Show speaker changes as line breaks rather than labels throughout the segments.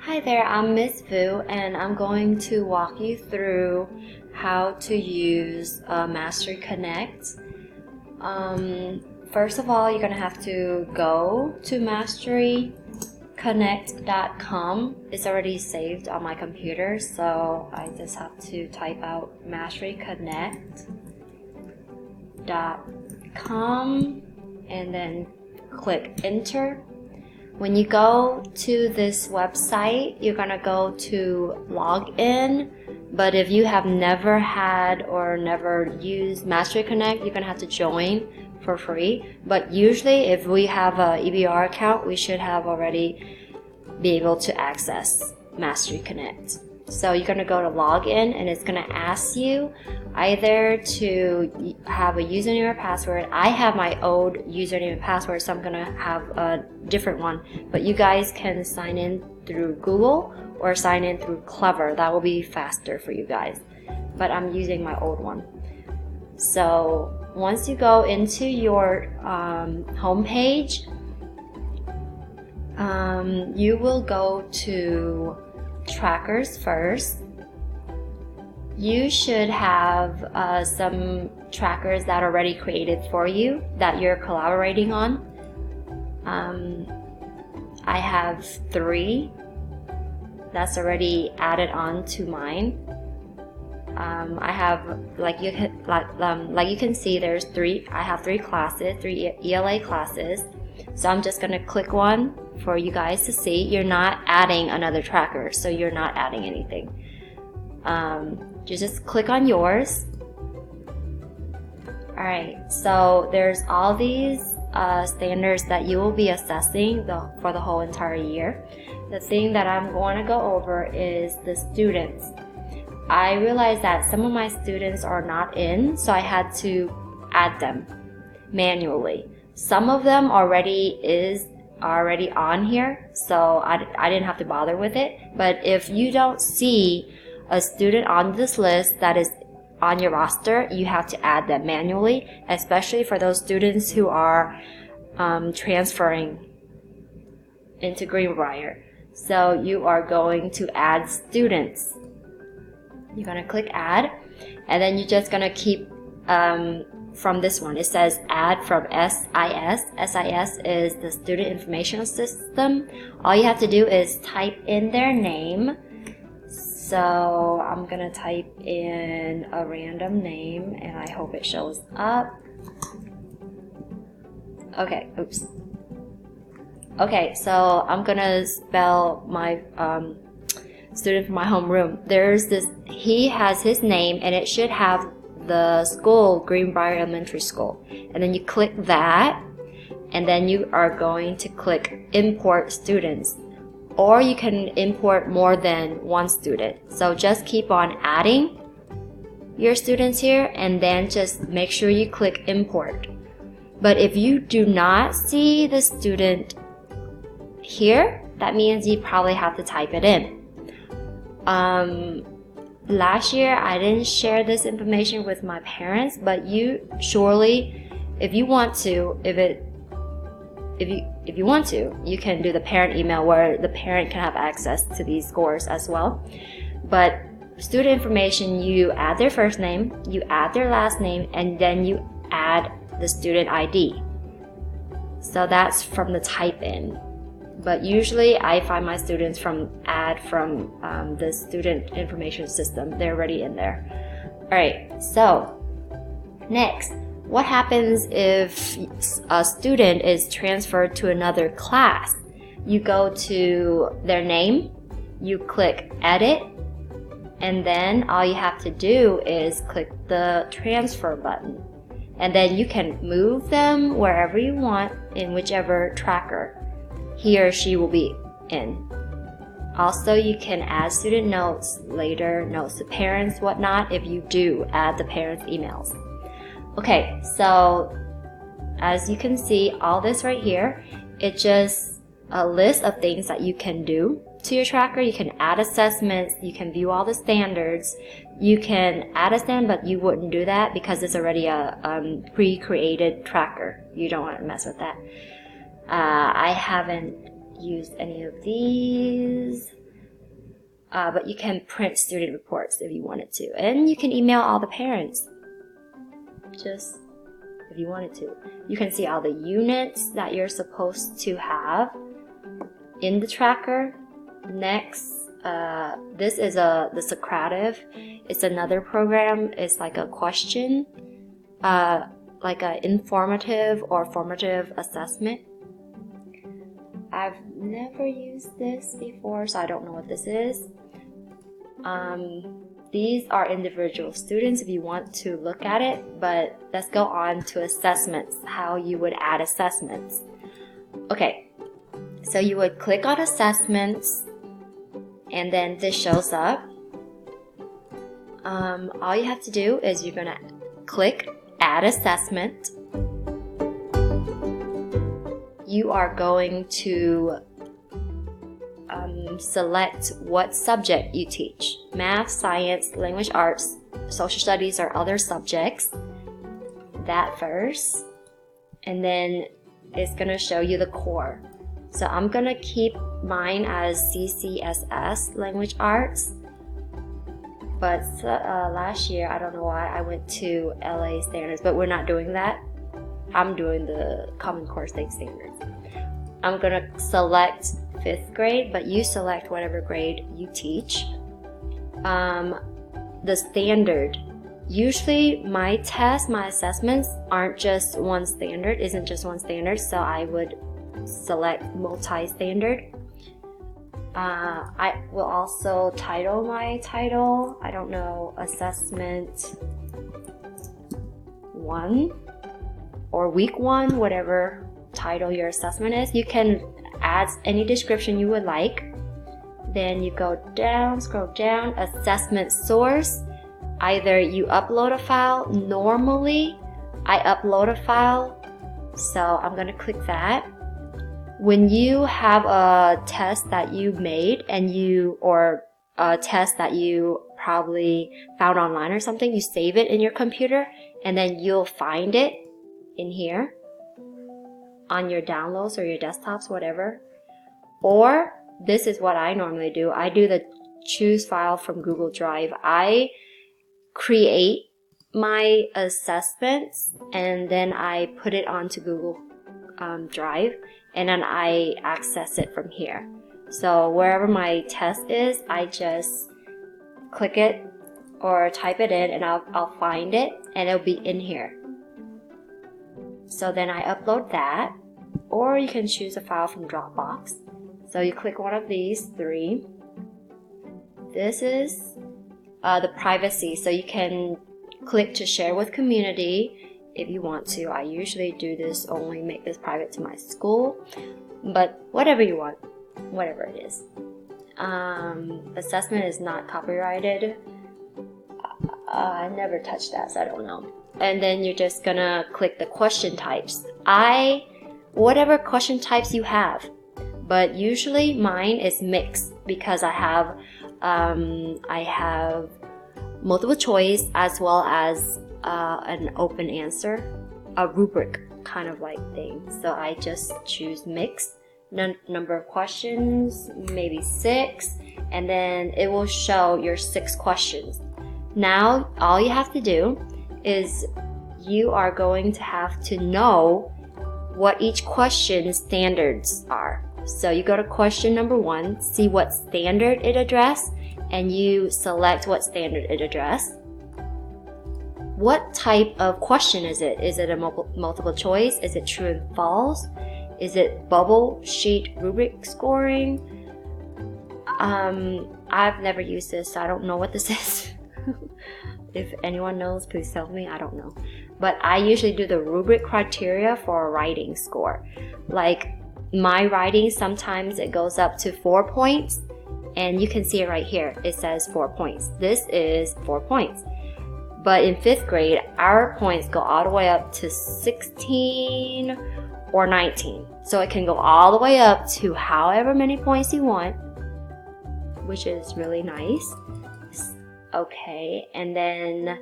Hi there, I'm Miss Vu, and I'm going to walk you through how to use MasteryConnect. First of all, you're going to have to go to MasteryConnect.com. It's already saved on my computer, so I just have to type out MasteryConnect.com and then click enter. When you go to this website, you're going to go to login, but if you have never had or never used MasteryConnect, you're going to have to join for free. But usually if we have a EBR account, we should have already be able to access MasteryConnect. So you're going to go to login, and it's going to ask you either to have a username or password. I have my old username and password, so I'm going to have a different one. But you guys can sign in through Google or sign in through Clever. That will be faster for you guys. But I'm using my old one. So once you go into your home page, you will go to trackers first. You should have some trackers that are already created for you that you're collaborating on. I have 3 that's already added on to mine. I have, like you can see, there's 3. I have 3 classes, 3 ELA classes. So I'm just gonna click one for you guys to see. You're not adding another tracker, so you're not adding anything. You just click on yours. Alright, so there's all these standards that you will be assessing for the whole entire year. The thing that I'm going to go over is the students. I realized that some of my students are not in, so I had to add them manually. Some of them already on here, so I didn't have to bother with it. But if you don't see a student on this list that is on your roster, you have to add them manually, especially for those students who are transferring into Greenbrier. So you are going to add students. You're going to click add, and then you're just going to keep from this one. It says add from SIS. SIS is the Student Information System. All you have to do is type in their name. So I'm gonna type in a random name, and I hope it shows up. Okay, oops. Okay, so I'm gonna spell my student from my homeroom. There's this, he has his name, and it should have the school, Greenbrier Elementary School. And then you click that, and then you are going to click import students. Or you can import more than one student. So just keep on adding your students here, and then just make sure you click import. But if you do not see the student here, that means you probably have to type it in. Last year I didn't share this information with my parents, but you surely, if you want to, if you want to, you can do the parent email where the parent can have access to these scores as well. But student information, you add their first name, you add their last name, and then you add the student ID. So that's from the type in. But usually I find my students from the Student Information System. They're already in there. Alright, so next, what happens if a student is transferred to another class? You go to their name, you click edit, and then all you have to do is click the transfer button. And then you can move them wherever you want in whichever tracker he or she will be in. Also, you can add student notes later, notes to parents, whatnot, if you do add the parents' emails. Okay, so as you can see, all this right here, it's just a list of things that you can do to your tracker. You can add assessments, you can view all the standards, you can add a stand, but you wouldn't do that because it's already a pre-created tracker. You don't want to mess with that. I haven't use any of these. But you can print student reports if you wanted to. And you can email all the parents. Just if you wanted to. You can see all the units that you're supposed to have in the tracker. Next, this is the Socrative. It's another program. It's like a question, like an informative or formative assessment. I've never used this before, so I don't know what this is. These are individual students if you want to look at it, but let's go on to assessments, how you would add assessments. Okay, so you would click on assessments, and then this shows up. All you have to do is you're going to click Add Assessment. You are going to select what subject you teach. Math, science, language arts, social studies, or other subjects. That first. And then it's going to show you the core. So I'm going to keep mine as CCSS, language arts. But last year, I don't know why, I went to LA standards, but we're not doing that. I'm doing the Common Core State Standards. I'm going to select 5th grade, but you select whatever grade you teach. The standard. Usually my tests, my assessments aren't just one standard, isn't just one standard, so I would select multi-standard. I will also title my title, I don't know, Assessment 1 or Week 1, whatever title your assessment is. You can add any description you would like. Then you go down, scroll down, assessment source. Either you upload a file. Normally, I upload a file, so I'm going to click that. When you have a test that you made or a test that you probably found online or something, you save it in your computer, and then you'll find it in here on your downloads or your desktops, whatever. Or this is what I normally do. I do the choose file from Google Drive. I create my assessments and then I put it onto Google Drive, and then I access it from here. So wherever my test is, I just click it or type it in, and I'll find it, and it'll be in here. So then I upload that, or you can choose a file from Dropbox. So you click one of these 3. This is the privacy, so you can click to share with community if you want to. I usually do this, only make this private to my school, but whatever you want, whatever it is. Assessment is not copyrighted. I never touched that, so I don't know. And then you're just gonna click the question types. Whatever question types you have, but usually mine is mixed because I have multiple choice as well as an open answer, a rubric kind of like thing. So I just choose mixed. Number of questions, maybe 6, and then it will show your 6 questions. Now all you have to do is you are going to have to know what each question's standards are. So you go to question number 1, see what standard it addressed, and you select what standard it addressed. What type of question is it? Is it a multiple choice? Is it true and false? Is it bubble sheet rubric scoring? I've never used this, so I don't know what this is. If anyone knows, please tell me. I don't know. But I usually do the rubric criteria for a writing score. Like my writing, sometimes it goes up to 4 points, and you can see it right here. It says 4 points. This is 4 points. But in 5th grade, our points go all the way up to 16 or 19. So it can go all the way up to however many points you want, which is really nice. Okay, and then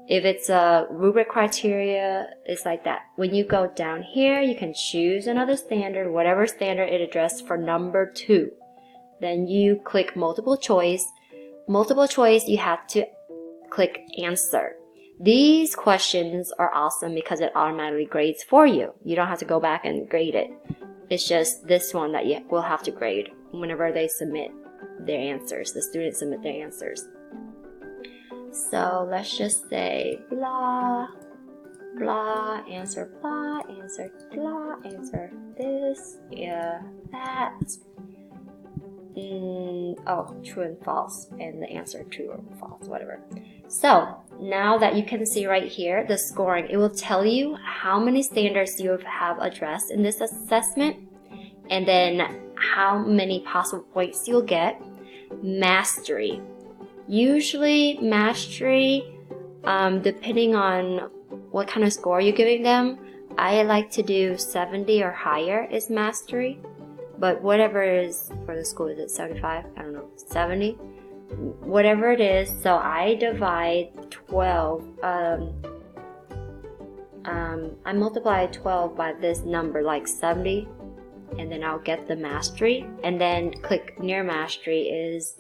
If it's a rubric criteria, it's like that. When you go down here, you can choose another standard, whatever standard it addressed for number 2. Then you click multiple choice. Multiple choice, you have to click answer. These questions are awesome because it automatically grades for you. You don't have to go back and grade it. It's just this one that you will have to grade whenever they submit their answers. The students submit their answers. So let's just say blah, blah, answer blah, answer blah, answer this, yeah, that. Oh, true and false, and the answer true or false, whatever. So now that you can see right here, the scoring, it will tell you how many standards you have addressed in this assessment, and then how many possible points you'll get. Mastery. Usually mastery, depending on what kind of score you're giving them, I like to do 70 or higher is mastery. But whatever is for the school, is it 75? I don't know, 70? Whatever it is, so I divide 12, I multiply 12 by this number, like 70, and then I'll get the mastery. And then click near mastery is,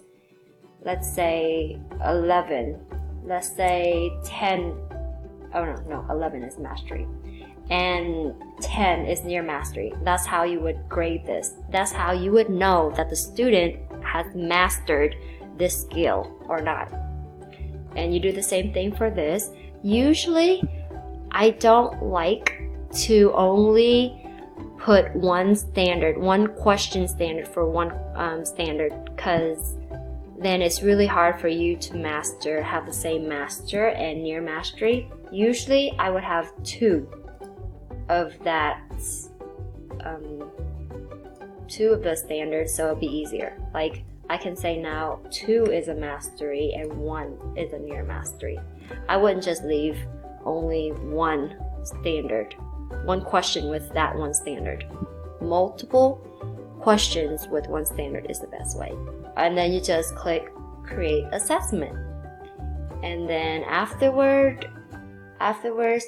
let's say 11, let's say 10, oh no, 11 is mastery, and 10 is near mastery. That's how you would grade this. That's how you would know that the student has mastered this skill or not. And you do the same thing for this. Usually, I don't like to only put one standard, one question standard for one standard, because then it's really hard for you to master, have the same master and near mastery. Usually, I would have 2 of that, 2 of the standards, so it'll be easier. Like, I can say now 2 is a mastery and 1 is a near mastery. I wouldn't just leave only one standard, one question with that one standard. Multiple questions with one standard is the best way. And then you just click create assessment. And then afterwards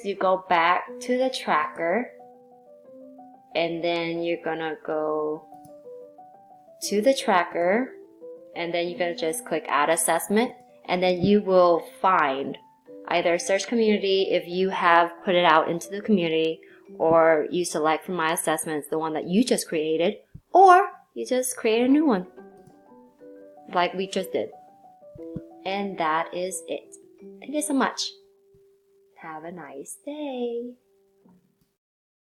you go back to the tracker, and then you're gonna go to the tracker, and then you're gonna just click add assessment, and then you will find either search community if you have put it out into the community, or you select from my assessments the one that you just created, or you just create a new one like we just did. And that is it. Thank you so much. Have a nice day.